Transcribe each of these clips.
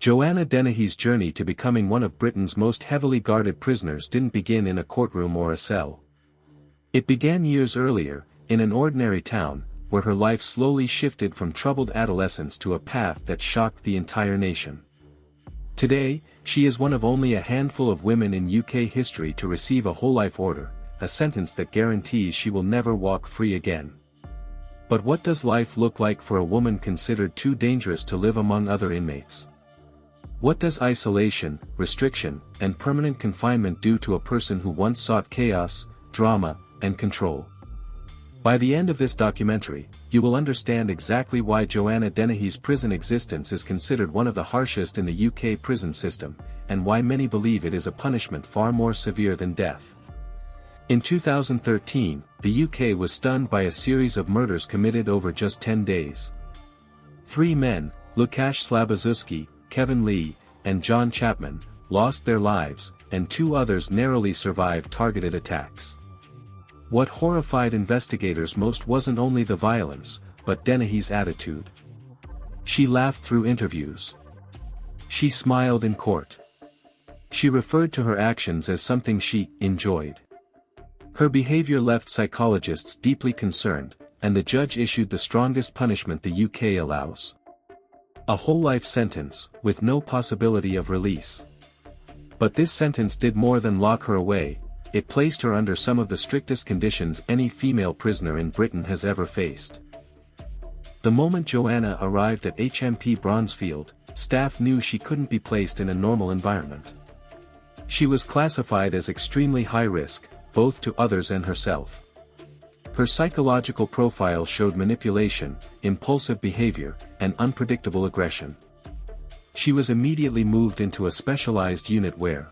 Joanna Dennehy's journey to becoming one of Britain's most heavily guarded prisoners didn't begin in a courtroom or a cell. It began years earlier, in an ordinary town, where her life slowly shifted from troubled adolescence to a path that shocked the entire nation. Today, she is one of only a handful of women in UK history to receive a whole-life order, a sentence that guarantees she will never walk free again. But what does life look like for a woman considered too dangerous to live among other inmates? What does isolation, restriction, and permanent confinement do to a person who once sought chaos, drama, and control? By the end of this documentary, you will understand exactly why Joanna Dennehy's prison existence is considered one of the harshest in the UK prison system, and why many believe it is a punishment far more severe than death. In 2013, the UK was stunned by a series of murders committed over just 10 days. 3 men, Łukasz Slabazuski, Kevin Lee, and John Chapman, lost their lives, and 2 others narrowly survived targeted attacks. What horrified investigators most wasn't only the violence, but Dennehy's attitude. She laughed through interviews. She smiled in court. She referred to her actions as something she enjoyed. Her behavior left psychologists deeply concerned, and the judge issued the strongest punishment the UK allows. A whole-life sentence, with no possibility of release. But this sentence did more than lock her away. It placed her under some of the strictest conditions any female prisoner in Britain has ever faced. The moment Joanna arrived at HMP Bronzefield, staff knew she couldn't be placed in a normal environment. She was classified as extremely high risk, both to others and herself. Her psychological profile showed manipulation, impulsive behavior, and unpredictable aggression. She was immediately moved into a specialized unit where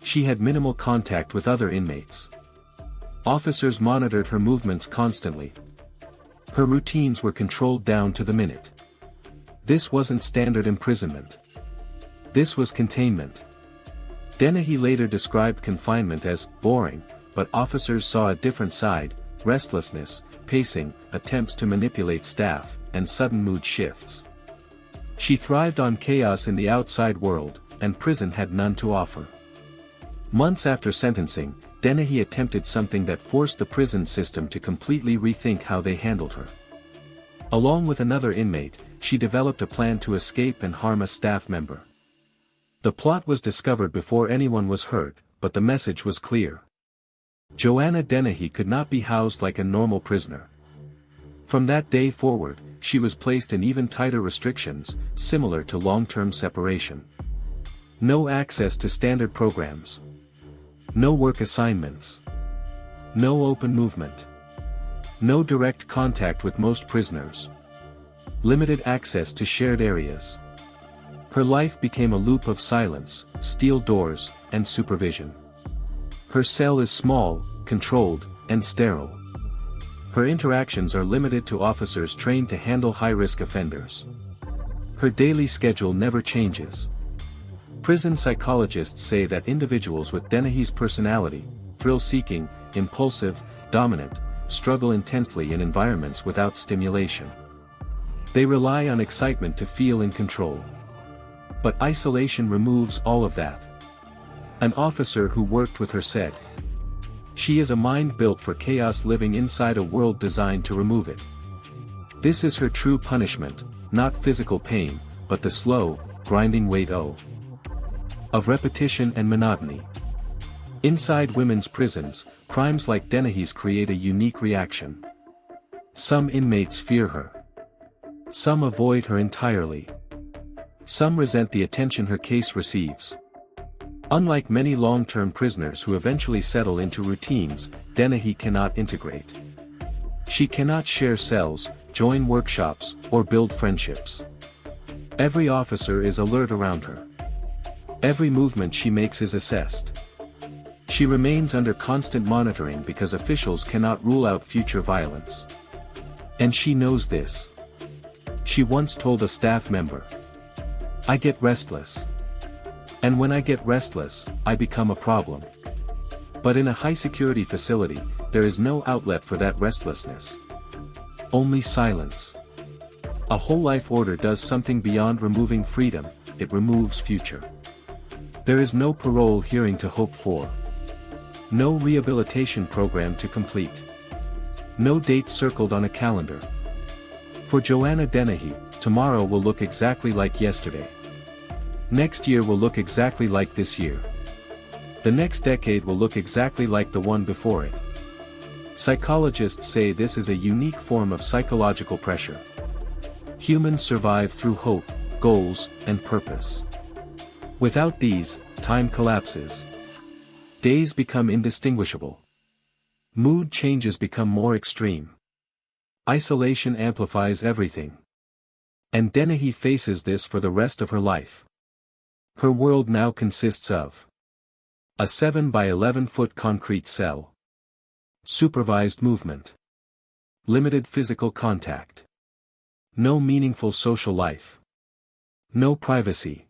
she had minimal contact with other inmates. Officers monitored her movements constantly. Her routines were controlled down to the minute. This wasn't standard imprisonment. This was containment. Dennehy later described confinement as boring, but officers saw a different side: restlessness, pacing, attempts to manipulate staff, and sudden mood shifts. She thrived on chaos in the outside world, and prison had none to offer. Months after sentencing, Dennehy attempted something that forced the prison system to completely rethink how they handled her. Along with another inmate, she developed a plan to escape and harm a staff member. The plot was discovered before anyone was hurt, but the message was clear. Joanna Dennehy could not be housed like a normal prisoner. From that day forward, she was placed in even tighter restrictions, similar to long-term separation. No access to standard programs. No work assignments. No open movement. No direct contact with most prisoners. Limited access to shared areas. Her life became a loop of silence, steel doors, and supervision. Her cell is small, controlled, and sterile. Her interactions are limited to officers trained to handle high-risk offenders. Her daily schedule never changes. Prison psychologists say that individuals with Dennehy's personality, thrill-seeking, impulsive, dominant, struggle intensely in environments without stimulation. They rely on excitement to feel in control. But isolation removes all of that. An officer who worked with her said, "She is a mind built for chaos, living inside a world designed to remove it. This is her true punishment, not physical pain, but the slow, grinding weight of repetition and monotony." Inside women's prisons, crimes like Dennehy's create a unique reaction. Some inmates fear her. Some avoid her entirely. Some resent the attention her case receives. Unlike many long-term prisoners who eventually settle into routines, Dennehy cannot integrate. She cannot share cells, join workshops, or build friendships. Every officer is alert around her. Every movement she makes is assessed. She remains under constant monitoring because officials cannot rule out future violence. And she knows this. She once told a staff member, "I get restless. And when I get restless, I become a problem." But in a high-security facility, there is no outlet for that restlessness. Only silence. A whole-life order does something beyond removing freedom. it removes future. There is no parole hearing to hope for. No rehabilitation program to complete. No date circled on a calendar. For Joanna Dennehy, tomorrow will look exactly like yesterday. Next year will look exactly like this year. The next decade will look exactly like the one before it. Psychologists say this is a unique form of psychological pressure. Humans survive through hope, goals, and purpose. Without these, time collapses. Days become indistinguishable. Mood changes become more extreme. Isolation amplifies everything. And Dennehy faces this for the rest of her life. Her world now consists of a 7 by 11-foot concrete cell. Supervised movement. Limited physical contact. No meaningful social life. No privacy.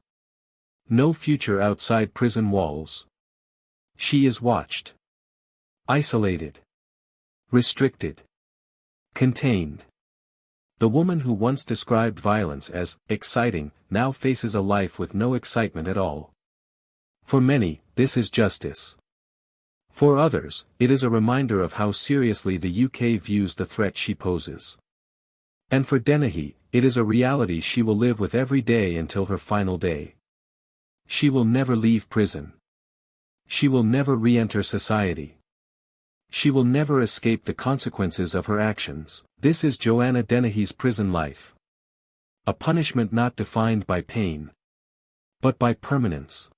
No future outside prison walls. She is watched. Isolated. Restricted. Contained. The woman who once described violence as exciting now faces a life with no excitement at all. For many, this is justice. For others, it is a reminder of how seriously the UK views the threat she poses. And for Dennehy, it is a reality she will live with every day until her final day. She will never leave prison. She will never re-enter society. She will never escape the consequences of her actions. This is Joanna Dennehy's prison life. A punishment not defined by pain, but by permanence.